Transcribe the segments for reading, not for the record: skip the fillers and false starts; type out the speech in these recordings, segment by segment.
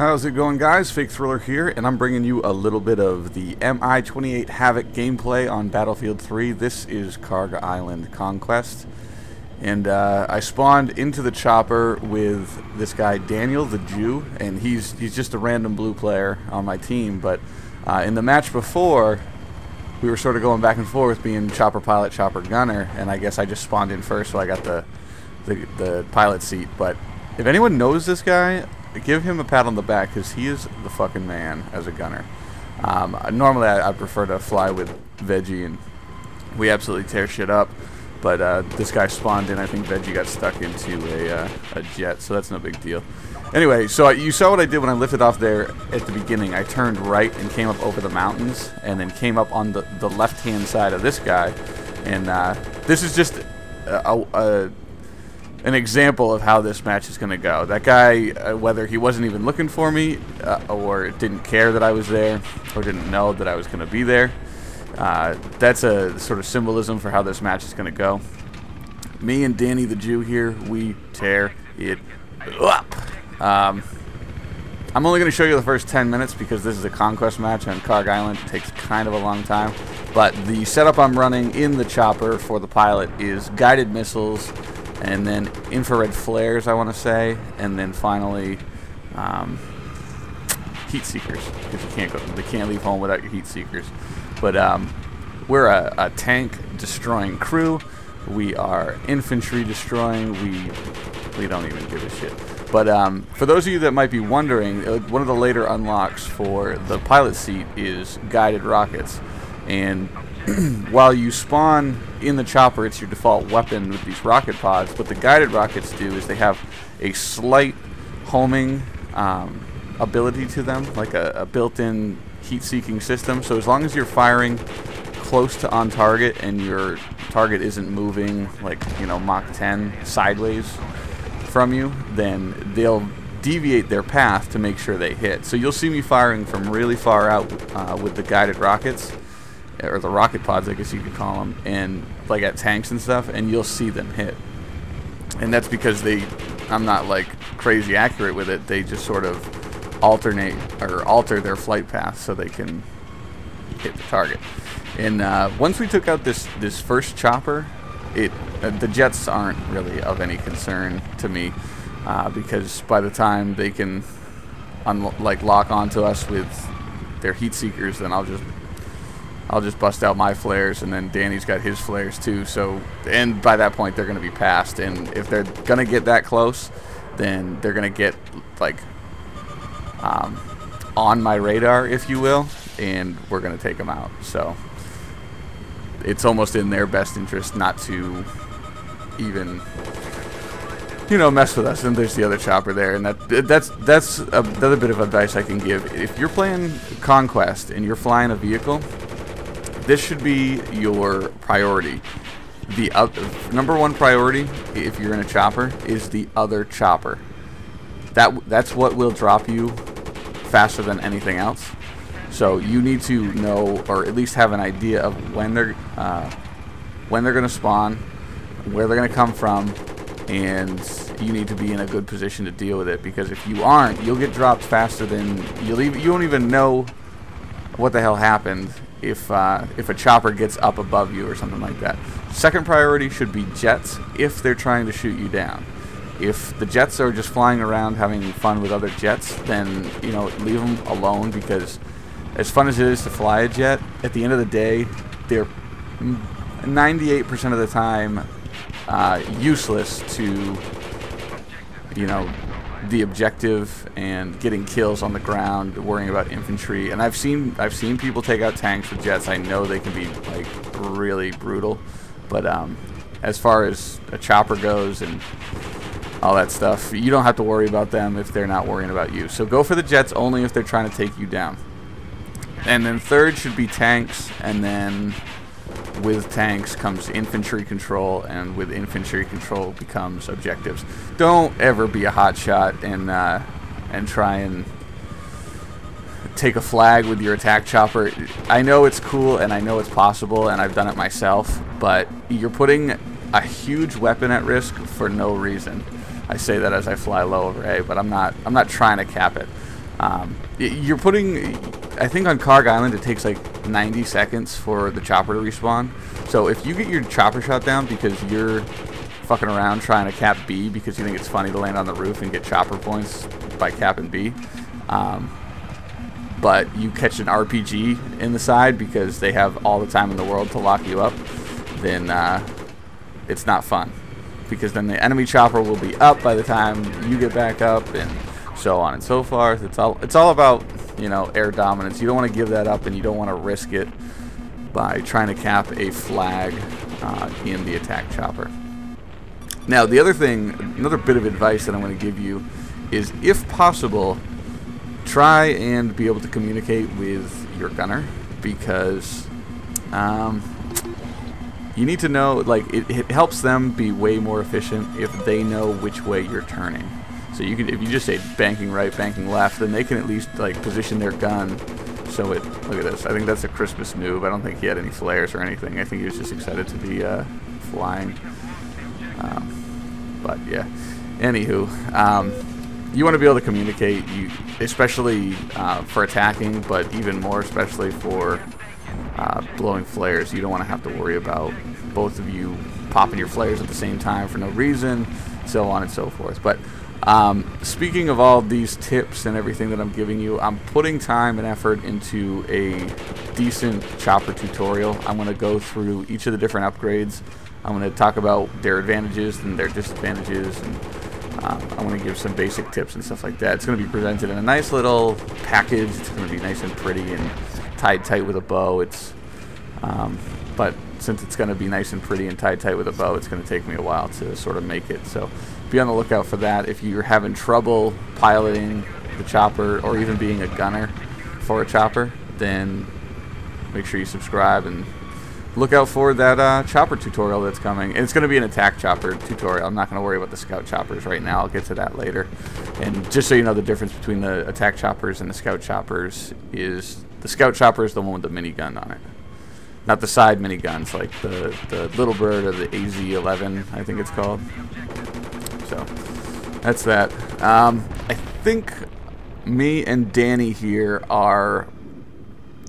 How's it going, guys? FakeThriller here, and I'm bringing you a little bit of the MI-28 HAVOC gameplay on Battlefield 3. This is Kharg Island Conquest, and I spawned into the chopper with this guy Daniel, the Jew, and he's just a random blue player on my team. But in the match before, we were sort of going back and forth, being chopper pilot, chopper gunner, and I guess I just spawned in first, so I got the pilot seat. But if anyone knows this guy, give him a pat on the back, because he is the fucking man as a gunner. Normally I prefer to fly with Veggie, and we absolutely tear shit up. But this guy spawned in. I think Veggie got stuck into a jet, so that's no big deal. Anyway, so you saw what I did when I lifted off there at the beginning. I turned right and came up over the mountains, and then came up on the left-hand side of this guy. And this is just an example of how this match is going to go. That guy, whether he wasn't even looking for me, or didn't care that I was there, or didn't know that I was going to be there, that's a sort of symbolism for how this match is going to go. Me and Danny the Jew here, we tear it up. I'm only going to show you the first 10 minutes because this is a Conquest match on Kharg Island. It takes kind of a long time. But the setup I'm running in the chopper for the pilot is guided missiles, and then infrared flares, I want to say, and then finally heat seekers, because they can't leave home without your heat seekers. But we're a tank destroying crew. We are infantry destroying. We don't even give a shit. But for those of you that might be wondering, one of the later unlocks for the pilot seat is guided rockets. And while you spawn in the chopper, it's your default weapon with these rocket pods. What the guided rockets do is they have a slight homing ability to them, like a built-in heat-seeking system. So as long as you're firing close to on target and your target isn't moving, like, you know, Mach 10 sideways from you, then they'll deviate their path to make sure they hit. So you'll see me firing from really far out with the guided rockets, or the rocket pods, I guess you could call them, and like at tanks and stuff, and you'll see them hit. And that's because I'm not like crazy accurate with it. They just sort of alternate or alter their flight path so they can hit the target. And once we took out this first chopper, the jets aren't really of any concern to me, because by the time they can lock onto us with their heat seekers, then I'll just bust out my flares, and then Danny's got his flares too. So, and by that point they're going to be passed, and if they're going to get that close, then they're going to get like on my radar, if you will, and we're going to take them out. So it's almost in their best interest not to even, you know, mess with us. And there's the other chopper there, and that's another bit of advice I can give. If you're playing Conquest and you're flying a vehicle, this should be your priority. The number one priority, if you're in a chopper, is the other chopper. That's what will drop you faster than anything else. So you need to know, or at least have an idea of when they're going to spawn, where they're going to come from, and you need to be in a good position to deal with it. Because if you aren't, you'll get dropped faster than you won't even know what the hell happened if a chopper gets up above you or something like that. Second priority should be jets if they're trying to shoot you down. If the jets are just flying around having fun with other jets, then, you know, leave them alone, because as fun as it is to fly a jet, at the end of the day, they're 98% of the time useless to, you know, the objective and getting kills on the ground, worrying about infantry. And I've seen people take out tanks with jets. I know they can be like really brutal, but as far as a chopper goes and all that stuff, you don't have to worry about them if they're not worrying about you. So go for the jets only if they're trying to take you down. And then third should be tanks, and then with tanks comes infantry control, and with infantry control becomes objectives. Don't ever be a hotshot and try and take a flag with your attack chopper. I know it's cool and I know it's possible, and I've done it myself, but you're putting a huge weapon at risk for no reason. I say that as I fly low over A, but I'm not trying to cap it. You're putting, I think on Kharg Island it takes like 90 seconds for the chopper to respawn. So if you get your chopper shot down because you're fucking around trying to cap B because you think it's funny to land on the roof and get chopper points by capping B, but you catch an RPG in the side because they have all the time in the world to lock you up, then it's not fun. Because then the enemy chopper will be up by the time you get back up, and so on and so forth. It's all about, you know, air dominance. You don't want to give that up, and you don't want to risk it by trying to cap a flag in the attack chopper. Now, the other thing, another bit of advice that I'm going to give you is, if possible, try and be able to communicate with your gunner, because you need to know, like, it helps them be way more efficient if they know which way you're turning. So you can, if you just say banking right, banking left, then they can at least like position their gun so it. Look at this. I think that's a Christmas noob. I don't think he had any flares or anything. I think he was just excited to be flying. But yeah. Anywho, you want to be able to communicate, especially for attacking, but even more especially for blowing flares. You don't want to have to worry about both of you popping your flares at the same time for no reason, so on and so forth. But speaking of all these tips and everything that I'm giving you, I'm putting time and effort into a decent chopper tutorial. I'm going to go through each of the different upgrades. I'm going to talk about their advantages and their disadvantages, and I'm going to give some basic tips and stuff like that. It's going to be presented in a nice little package. It's going to be nice and pretty and tied tight with a bow. But since it's going to be nice and pretty and tied tight with a bow, it's going to take me a while to sort of make it. So be on the lookout for that. If you're having trouble piloting the chopper or even being a gunner for a chopper, then make sure you subscribe and look out for that chopper tutorial that's coming. And it's going to be an attack chopper tutorial. I'm not going to worry about the scout choppers right now. I'll get to that later. And just so you know, the difference between the attack choppers and the scout choppers is the scout chopper is the one with the minigun on it. Not the side miniguns, like the Little Bird or the AZ-11, I think it's called. So that's that. I think me and Danny here are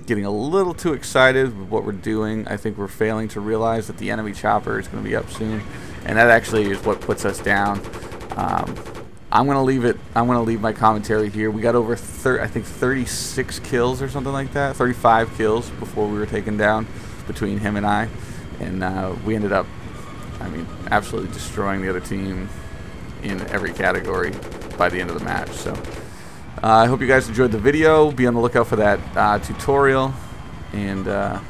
getting a little too excited with what we're doing. I think we're failing to realize that the enemy chopper is going to be up soon, and that actually is what puts us down. I'm going to leave it. I'm going to leave my commentary here. We got over I think 36 kills or something like that, 35 kills before we were taken down between him and I, and we ended up, I mean, absolutely destroying the other team in every category by the end of the match. So I hope you guys enjoyed the video. Be on the lookout for that tutorial. And there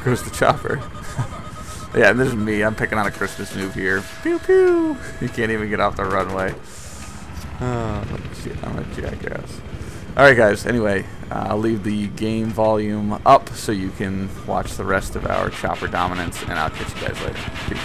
goes the chopper. Yeah, and this is me. I'm picking on a Christmas noob here. Pew pew. You can't even get off the runway. I'm a jackass. Alright guys, anyway, I'll leave the game volume up so you can watch the rest of our chopper dominance, and I'll catch you guys later. Peace.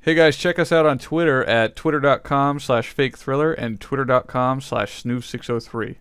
Hey guys, check us out on Twitter at twitter.com/FakeThriller and twitter.com/Snoof603.